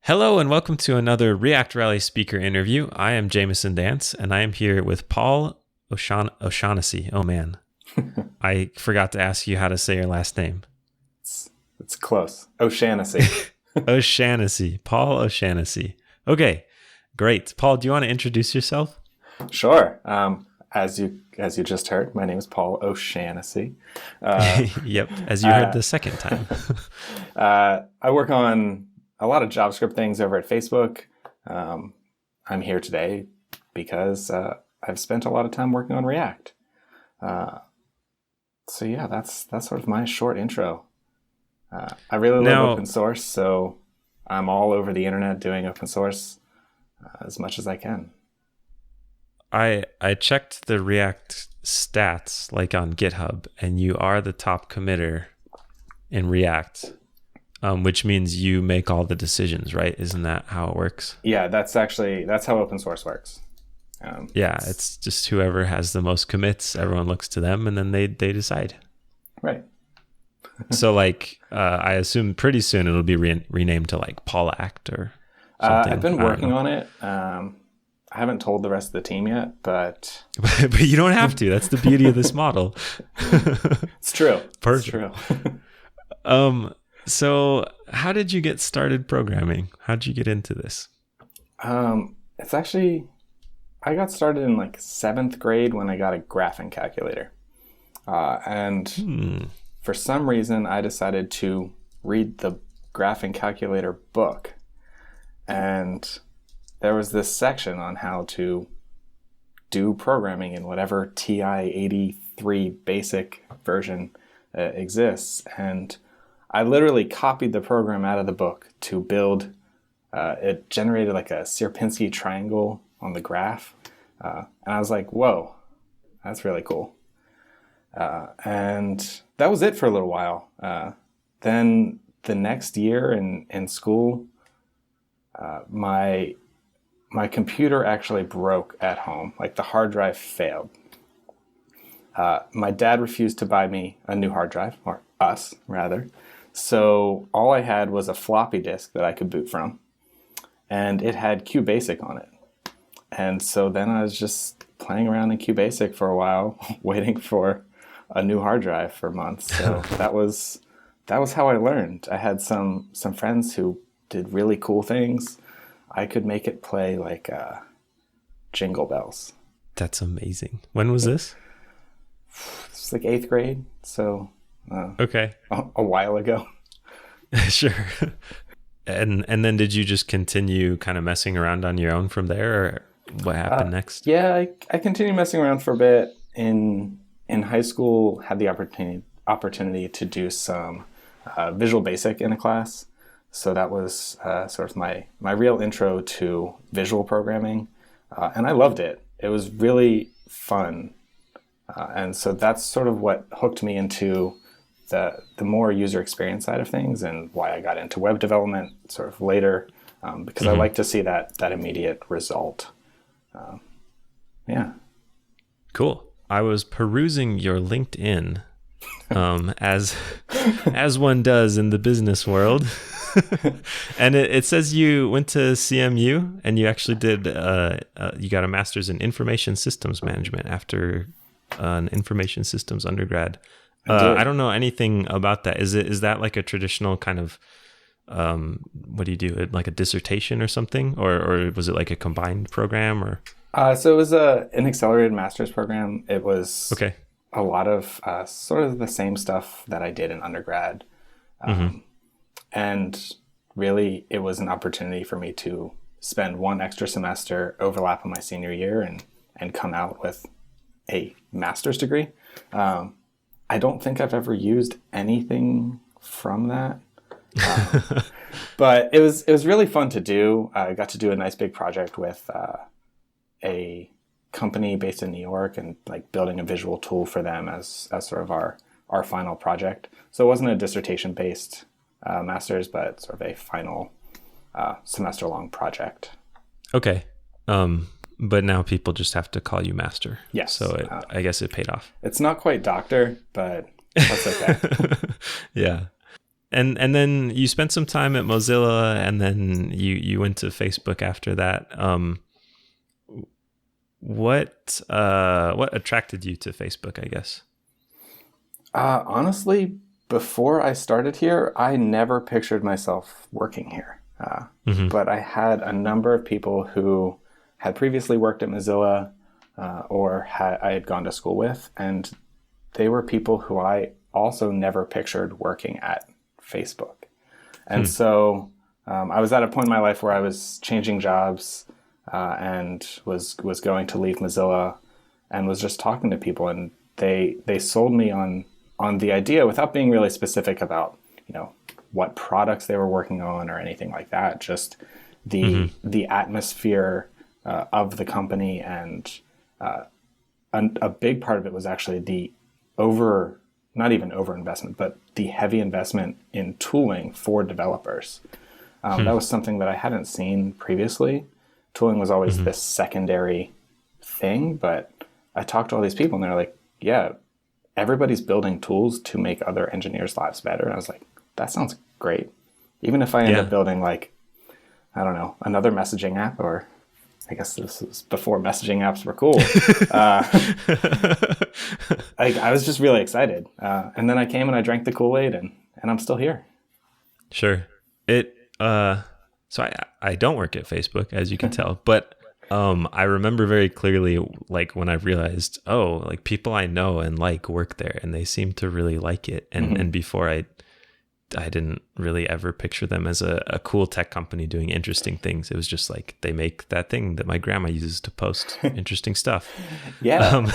Hello and welcome to another React Rally speaker interview. I am Jameson Dance and I am here with Paul O'Shaughnessy. Oh man, I forgot to ask you how to say your last name. It's close. O'Shaughnessy. O'Shaughnessy. Paul O'Shaughnessy. Okay, great. Paul, do you want to introduce yourself? Sure. As you just heard, my name is Paul O'Shaughnessy. Yep, as you heard the second time. I work on a lot of JavaScript things over at Facebook. I'm here today because I've spent a lot of time working on React. So yeah, that's sort of my short intro. I really love open source, so I'm all over the internet doing open source as much as I can. I checked the React stats like on GitHub, and you are the top committer in React. Which means you make all the decisions, right? Isn't that how it works? Yeah, that's how open source works. It's just whoever has the most commits, everyone looks to them and then they decide. Right. So I assume pretty soon it'll be renamed to like Paul Act or something. I've been working on it. I haven't told the rest of the team yet, but... but you don't have to. That's the beauty of this model. It's true. Perfect. It's true. So how did you get started programming? How did you get into this? It's actually, I got started in like 7th grade when I got a graphing calculator. And for some reason, I decided to read the graphing calculator book. And there was this section on how to do programming in whatever TI-83 basic version exists. And I literally copied the program out of the book to build, it generated like a Sierpinski triangle on the graph. And I was like, whoa, that's really cool. And that was it for a little while. Then the next year in school, my computer actually broke at home. Like the hard drive failed. My dad refused to buy me a new hard drive, or us rather. So all I had was a floppy disk that I could boot from, and it had QBasic on it. And so then I was just playing around in QBasic for a while, waiting for a new hard drive for months. So that was how I learned. I had some friends who did really cool things. I could make it play like Jingle Bells. That's amazing. When was this? It's like 8th grade, so... okay. A while ago. Sure. And then did you just continue kind of messing around on your own from there, or what happened next? Yeah, I continued messing around for a bit. In high school, had the opportunity to do some Visual Basic in a class. So that was sort of my real intro to visual programming. And I loved it. It was really fun. And so that's sort of what hooked me into the more user experience side of things, and why I got into web development sort of later, because I like to see that immediate result. Yeah. Cool. I was perusing your LinkedIn, as one does in the business world. And it says you went to CMU and you actually did, you got a master's in information systems management after an information systems undergrad. I don't know anything about that. Is that like a traditional kind of, what do you do? Like a dissertation or something? Or was it like a combined program or? So it was an accelerated master's program. It was okay. A lot of sort of the same stuff that I did in undergrad. And really it was an opportunity for me to spend one extra semester, overlap on my senior year, and come out with a master's degree. I don't think I've ever used anything from that. But it was really fun to do. I got to do a nice big project with a company based in New York, and like building a visual tool for them as sort of our final project. So it wasn't a dissertation based master's, but sort of a final semester long project. Okay. But now people just have to call you master. Yes. So I guess it paid off. It's not quite doctor, but that's okay. Yeah. And then you spent some time at Mozilla, and then you went to Facebook after that. What attracted you to Facebook, I guess? Honestly, before I started here, I never pictured myself working here. But I had a number of people who had previously worked at Mozilla I had gone to school with, and they were people who I also never pictured working at Facebook. And so I was at a point in my life where I was changing jobs and was going to leave Mozilla, and was just talking to people, and they sold me on the idea without being really specific about, what products they were working on or anything like that. Just the atmosphere of the company, and a big part of it was actually the not even over investment, but the heavy investment in tooling for developers. That was something that I hadn't seen previously. Tooling was always this secondary thing, but I talked to all these people and they're like, yeah, everybody's building tools to make other engineers' lives better. And I was like, that sounds great. Even if I end up building I don't know, another messaging app, or I guess this was before messaging apps were cool. I was just really excited. And then I came and I drank the Kool-Aid, and I'm still here. Sure. So I don't work at Facebook, as you can tell, but I remember very clearly, when I realized, people I know and work there, and they seem to really like it. And before I didn't really ever picture them as a cool tech company doing interesting things. It was just they make that thing that my grandma uses to post interesting stuff. Yeah.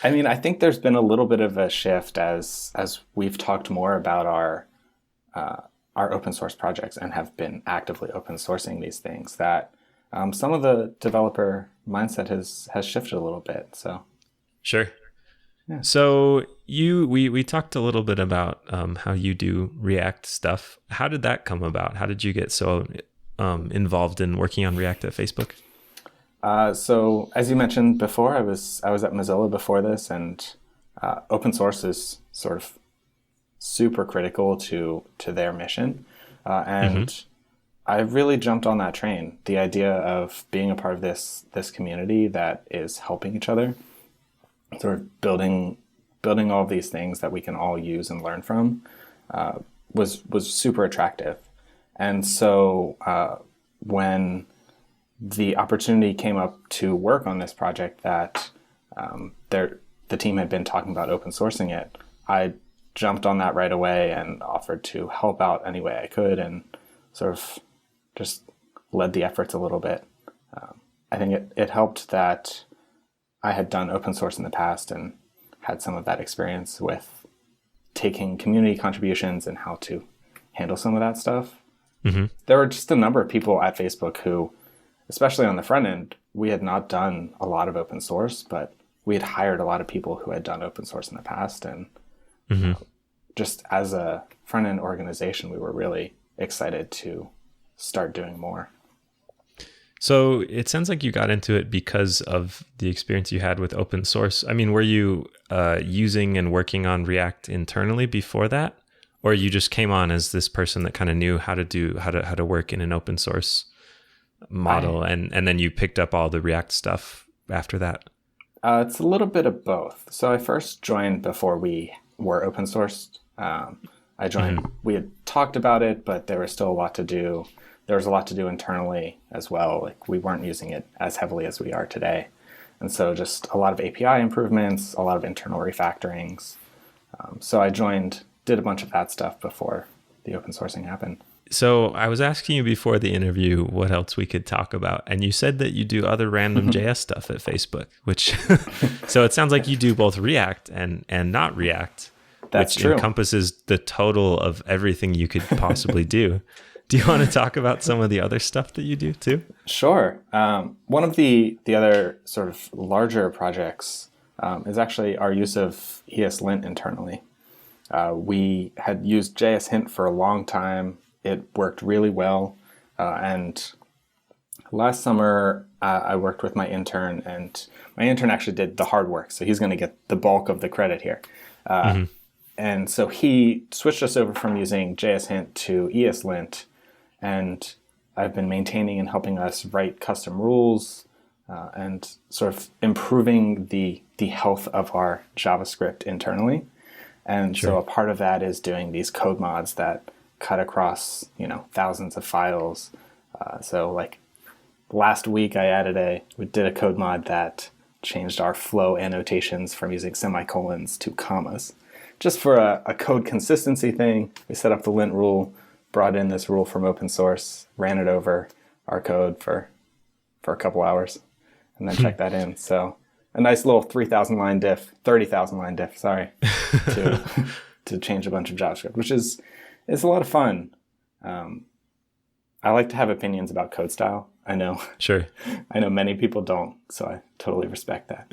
I think there's been a little bit of a shift as we've talked more about our open source projects and have been actively open sourcing these things, that some of the developer mindset has shifted a little bit. So sure. Yeah. So we talked a little bit about how you do React stuff. How did that come about? How did you get so involved in working on React at Facebook? So as you mentioned before, I was at Mozilla before this, and open source is sort of super critical to their mission, and I really jumped on that train. The idea of being a part of this community that is helping each other, sort of building all of these things that we can all use and learn from, was super attractive. And so when the opportunity came up to work on this project that the team had been talking about open sourcing it, I jumped on that right away and offered to help out any way I could, and sort of just led the efforts a little bit. I think it helped that I had done open source in the past and had some of that experience with taking community contributions and how to handle some of that stuff. There were just a number of people at Facebook who, especially on the front end, we had not done a lot of open source, but we had hired a lot of people who had done open source in the past. And just as a front end organization, we were really excited to start doing more. So it sounds like you got into it because of the experience you had with open source. I mean, were you using and working on React internally before that, or you just came on as this person that kind of knew how to work in an open source model, and then you picked up all the React stuff after that? It's a little bit of both. So I first joined before we were open sourced. I joined. We had talked about it, but there was still a lot to do. There was a lot to do internally as well. We weren't using it as heavily as we are today. And so just a lot of API improvements, a lot of internal refactorings. So I joined, did a bunch of that stuff before the open sourcing happened. So I was asking you before the interview what else we could talk about, and you said that you do other random JS stuff at Facebook, which so it sounds like you do both React and not React, That's which true. encompasses the total of everything you could possibly do. Do you want to talk about some of the other stuff that you do too? Sure. One of the other sort of larger projects is actually our use of ESLint internally. We had used JS Hint for a long time. It worked really well. And last summer, I worked with my intern, and my intern actually did the hard work. So he's going to get the bulk of the credit here. And so he switched us over from using JSHint to ESLint, and I've been maintaining and helping us write custom rules and sort of improving the health of our JavaScript internally. And Sure. so a part of that is doing these code mods that cut across, thousands of files. So like last week we did a code mod that changed our flow annotations from using semicolons to commas. Just for a code consistency thing, we set up the lint rule, brought in this rule from open source, ran it over our code for a couple hours, and then checked that in. So a nice little 30,000 line diff, sorry, to change a bunch of JavaScript, which is a lot of fun. I like to have opinions about code style. I know. Sure. I know many people don't, so I totally respect that.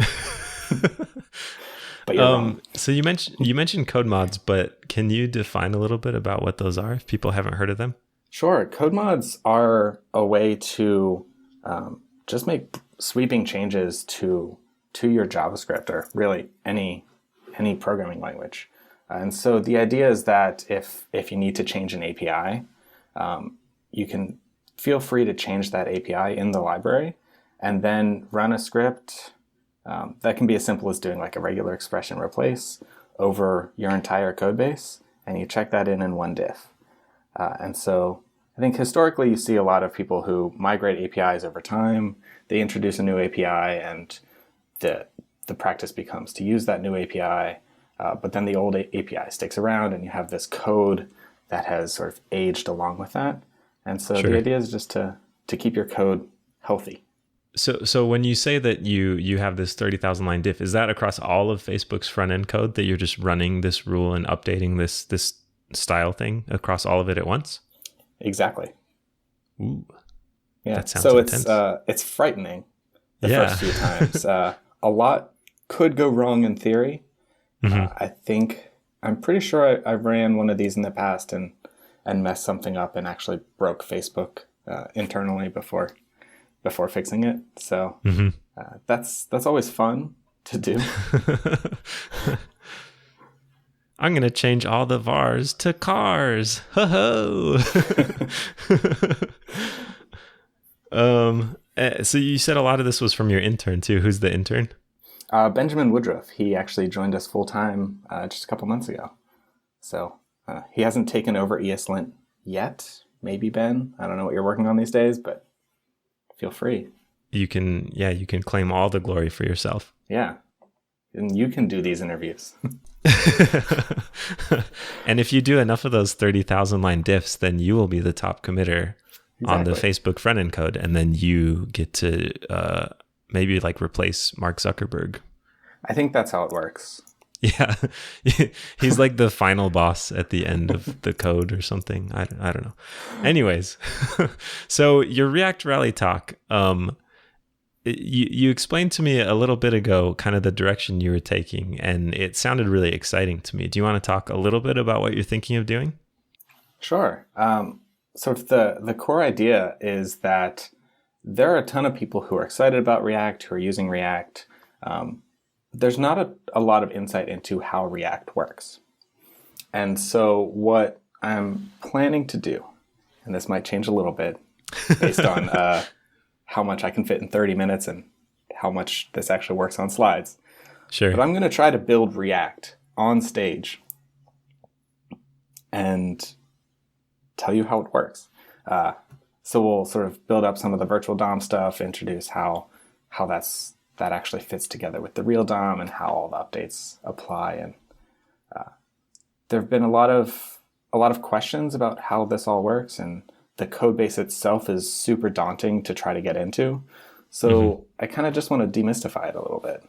But you're wrong. So you mentioned code mods, but can you define a little bit about what those are if people haven't heard of them? Sure. Code mods are a way to just make sweeping changes to your JavaScript, or really any programming language. And so the idea is that if you need to change an API, you can feel free to change that API in the library and then run a script that can be as simple as doing like a regular expression replace over your entire code base, and you check that in one diff. And so I think historically you see a lot of people who migrate APIs over time. They introduce a new API, and the practice becomes to use that new API, but then the old API sticks around, and you have this code that has sort of aged along with that. And so Sure. The idea is just to keep your code healthy. So when you say that you have this 30,000 line diff, is that across all of Facebook's front end code that you're just running this rule and updating this style thing across all of it at once? Exactly. Ooh. Yeah. That sounds so intense. It's frightening the Yeah. first few times. A lot could go wrong in theory. I'm pretty sure I ran one of these in the past and messed something up and actually broke Facebook internally before fixing it. So that's always fun to do. I'm going to change all the vars to cars. Ho ho. So you said a lot of this was from your intern too. Who's the intern? Benjamin Woodruff. He actually joined us full time just a couple months ago. So he hasn't taken over ESLint yet. Maybe Ben. I don't know what you're working on these days, but feel free. You can claim all the glory for yourself. Yeah. And you can do these interviews. And if you do enough of those 30,000 line diffs, then you will be the top committer on the Facebook front end code. And then you get to maybe like replace Mark Zuckerberg. I think that's how it works. Yeah. He's like the final boss at the end of the code or something. I don't know. Anyways, so your React Rally talk, you explained to me a little bit ago kind of the direction you were taking, and it sounded really exciting to me. Do you want to talk a little bit about what you're thinking of doing? Sure. So the core idea is that there are a ton of people who are excited about React, who are using React. There's not a lot of insight into how React works. And so what I'm planning to do, and this might change a little bit based on how much I can fit in 30 minutes and how much this actually works on slides. Sure. But I'm going to try to build React on stage and tell you how it works. So we'll sort of build up some of the virtual DOM stuff, introduce how that actually fits together with the real DOM and how all the updates apply. And there have been a lot of questions about how this all works, and the code base itself is super daunting to try to get into. So I kind of just want to demystify it a little bit.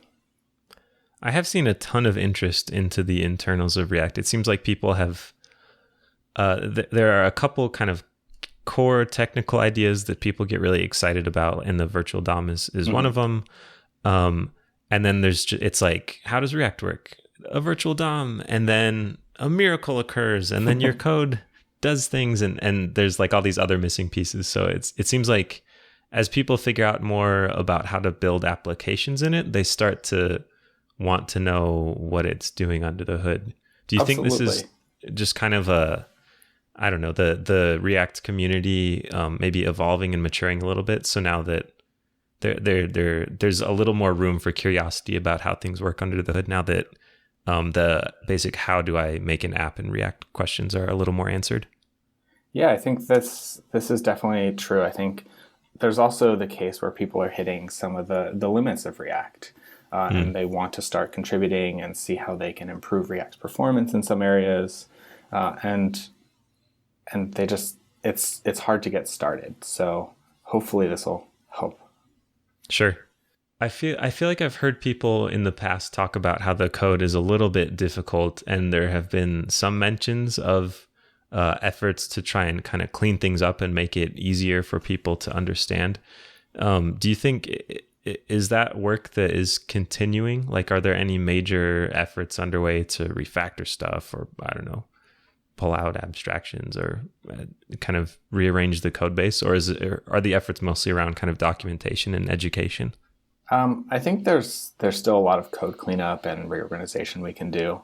I have seen a ton of interest into the internals of React. It seems like people have, there are a couple kind of core technical ideas that people get really excited about, and the virtual DOM is one of them. And then it's like, how does React work? A virtual DOM, and then a miracle occurs, and then your code does things, and there's like all these other missing pieces. So it seems like as people figure out more about how to build applications in it, they start to want to know what it's doing under the hood. Do you think this is Absolutely. just kind of a, I don't know, the React community maybe evolving and maturing a little bit? So now that there's a little more room for curiosity about how things work under the hood now that the basic how do I make an app in React questions are a little more answered. Yeah, I think this is definitely true. I think there's also the case where people are hitting some of the limits of React, and they want to start contributing and see how they can improve React's performance in some areas, and they just it's hard to get started. So hopefully this will help. Sure. I feel like I've heard people in the past talk about how the code is a little bit difficult, and there have been some mentions of efforts to try and kind of clean things up and make it easier for people to understand. Do you think is that work that is continuing? Like, are there any major efforts underway to refactor stuff, or I don't know, pull out abstractions, or kind of rearrange the code base, or are the efforts mostly around kind of documentation and education? I think there's still a lot of code cleanup and reorganization we can do.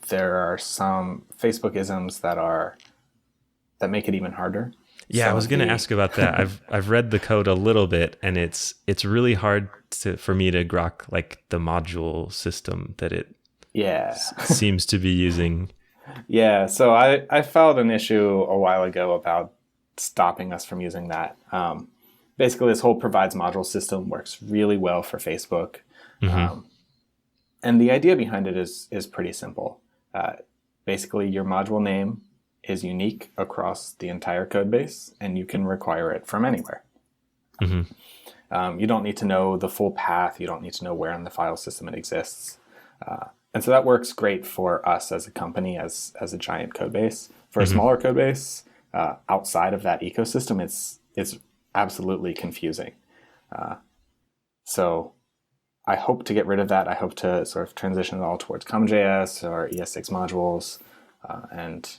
There are some Facebook isms that make it even harder. Yeah, I was going to ask about that. I've read the code a little bit, and it's really hard for me to grok like the module system that it Yeah. seems to be using. Yeah, so I filed an issue a while ago about stopping us from using that. Basically, this whole provides module system works really well for Facebook. And the idea behind it is pretty simple. Basically, your module name is unique across the entire code base, and you can require it from anywhere. You don't need to know the full path. You don't need to know where in the file system it exists. And so that works great for us as a company, as a giant code base. For a smaller code base, outside of that ecosystem, it's absolutely confusing. So I hope to get rid of that. I hope to sort of transition it all towards CommonJS or ES6 modules, and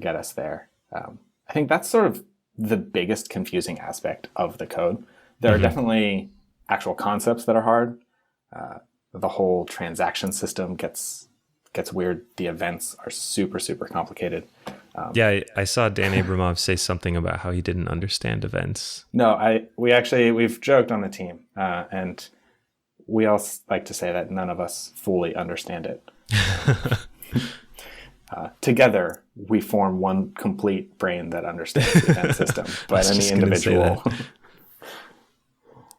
get us there. I think that's sort of the biggest confusing aspect of the code. There are definitely actual concepts that are hard. The whole transaction system gets weird. The events are super, super complicated. Yeah, I saw Dan Abramov say something about how he didn't understand events. No, we've joked on the team, and we all like to say that none of us fully understand it. Together, we form one complete brain that understands the event system, but any individual.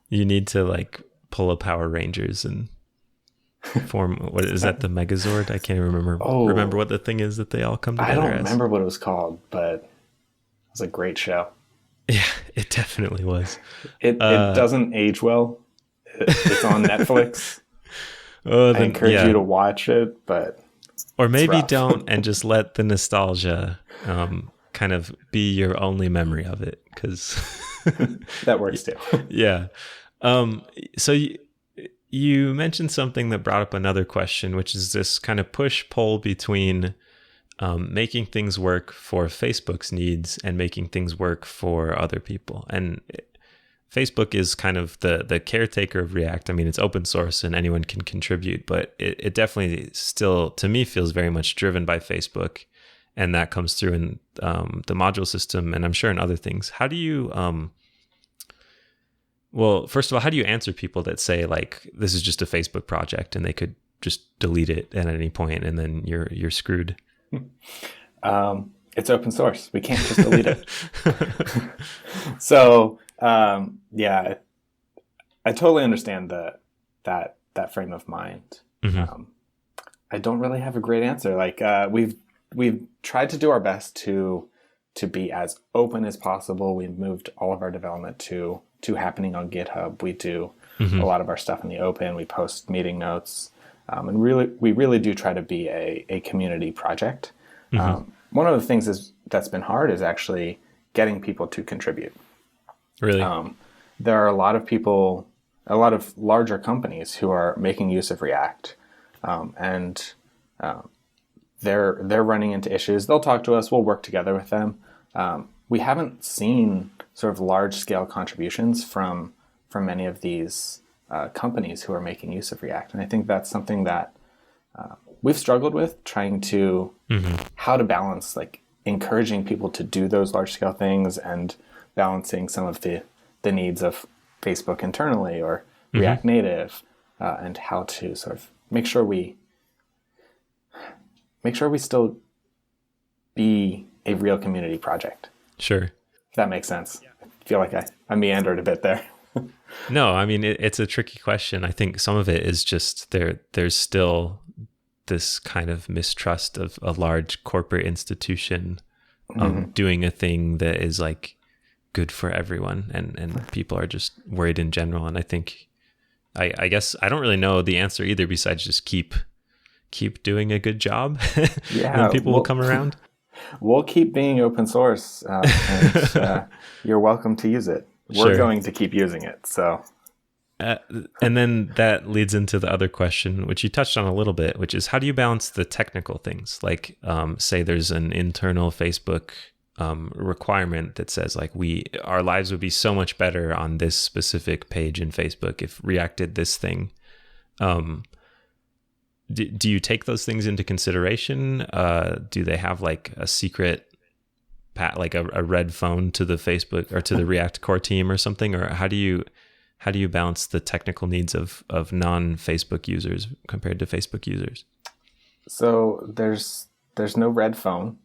You need to like pull a Power Rangers and form, what is that, the Megazord? I can't remember what the thing is that they all come together I don't remember what it was called, but it was a great show. Yeah, it definitely was. It doesn't age well. It's on Netflix. I encourage you to watch it, but or maybe don't, and just let the nostalgia kind of be your only memory of it, because that works too. Yeah. So you mentioned something that brought up another question, which is this kind of push-pull between making things work for Facebook's needs and making things work for other people. And Facebook is kind of the caretaker of React. I mean, it's open source and anyone can contribute, but it definitely still, to me, feels very much driven by Facebook. And that comes through in the module system, and I'm sure in other things. How do you... well, first of all, how do you answer people that say, like, this is just a Facebook project and they could just delete it at any point and then you're screwed? It's open source. We can't just delete it. So, yeah, I totally understand that frame of mind. I don't really have a great answer. Like, we've tried to do our best to be as open as possible. We've moved all of our development to happening on GitHub. We do a lot of our stuff in the open. We post meeting notes, and we really do try to be a community project. One of the things that's been hard is actually getting people to contribute. Really, there are a lot of people, a lot of larger companies who are making use of React, and they're running into issues. They'll talk to us. We'll work together with them. We haven't seen sort of large-scale contributions from many of these companies who are making use of React, and I think that's something that we've struggled with trying to how to balance like encouraging people to do those large scale things and balancing some of the needs of Facebook internally or React Native, and how to sort of make sure we still be a real community project. Sure. If that makes sense. Yeah. I feel like I meandered a bit there. No, I mean, it's a tricky question. I think some of it is just there's still this kind of mistrust of a large corporate institution doing a thing that is like good for everyone, and people are just worried in general. And I think, I guess I don't really know the answer either, besides just keep doing a good job. Yeah, and people will come around. We'll keep being open source, and you're welcome to use it. We're going to keep using it. So, and then that leads into the other question, which you touched on a little bit, which is how do you balance the technical things? Like, say there's an internal Facebook requirement that says like our lives would be so much better on this specific page in Facebook if React did this thing. Do you take those things into consideration? Do they have like a secret like a red phone to the Facebook or to the React core team or something? Or how do you balance the technical needs of non-Facebook users compared to Facebook users? So there's no red phone.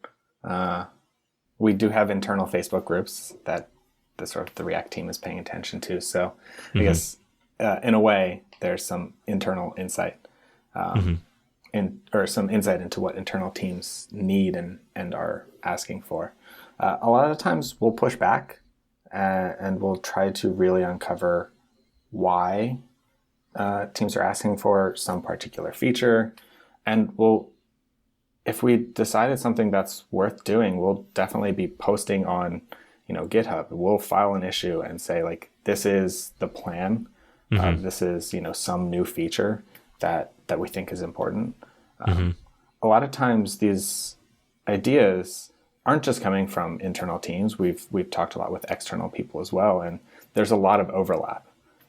We do have internal Facebook groups that the React team is paying attention to. So I guess in a way there's some internal insight. Or some insight into what internal teams need and are asking for. A lot of times we'll push back and we'll try to really uncover why teams are asking for some particular feature. And if we decided something that's worth doing, we'll definitely be posting on, GitHub. We'll file an issue and say like, this is the plan. This is, some new feature that we think is important. A lot of times these ideas aren't just coming from internal teams. We've talked a lot with external people as well, and there's a lot of overlap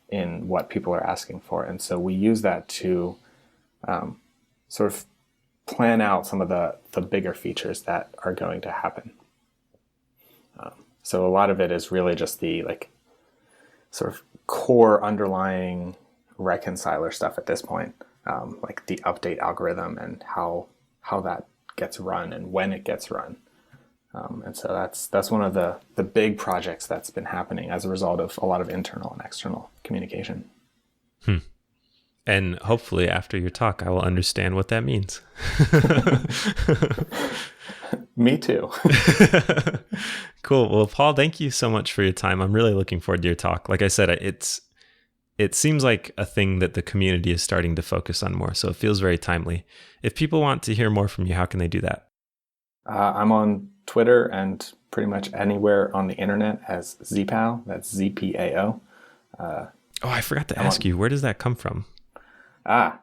in what people are asking for. And so we use that to sort of plan out some of the bigger features that are going to happen. So a lot of it is really just the like sort of core underlying reconciler stuff at this point. Like the update algorithm and how that gets run and when it gets run. And so that's one of the big projects that's been happening as a result of a lot of internal and external communication. And hopefully after your talk, I will understand what that means. Me too. Cool. Well, Paul, thank you so much for your time. I'm really looking forward to your talk. Like I said, it seems like a thing that the community is starting to focus on more, so it feels very timely. If people want to hear more from you, how can they do that? I'm on Twitter and pretty much anywhere on the internet as Zpao. That's ZPAO. I forgot to ask you, where does that come from?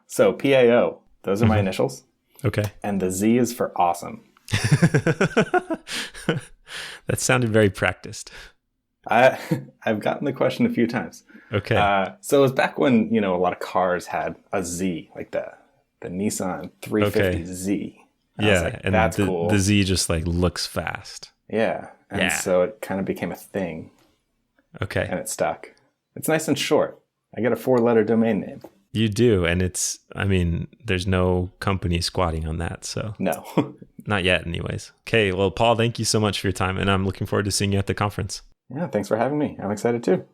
So PAO. Those are my initials. Okay. And the Z is for awesome. That sounded very practiced. I've gotten the question a few times. Okay. So it was back when, a lot of cars had a Z, like the Nissan 350Z. Yeah, and that's cool. The Z just like looks fast. Yeah. And so it kind of became a thing. Okay. And it stuck. It's nice and short. I get a 4-letter domain name. You do, and there's no company squatting on that, so. No. Not yet, anyways. Okay, well, Paul, thank you so much for your time, and I'm looking forward to seeing you at the conference. Yeah, thanks for having me. I'm excited too.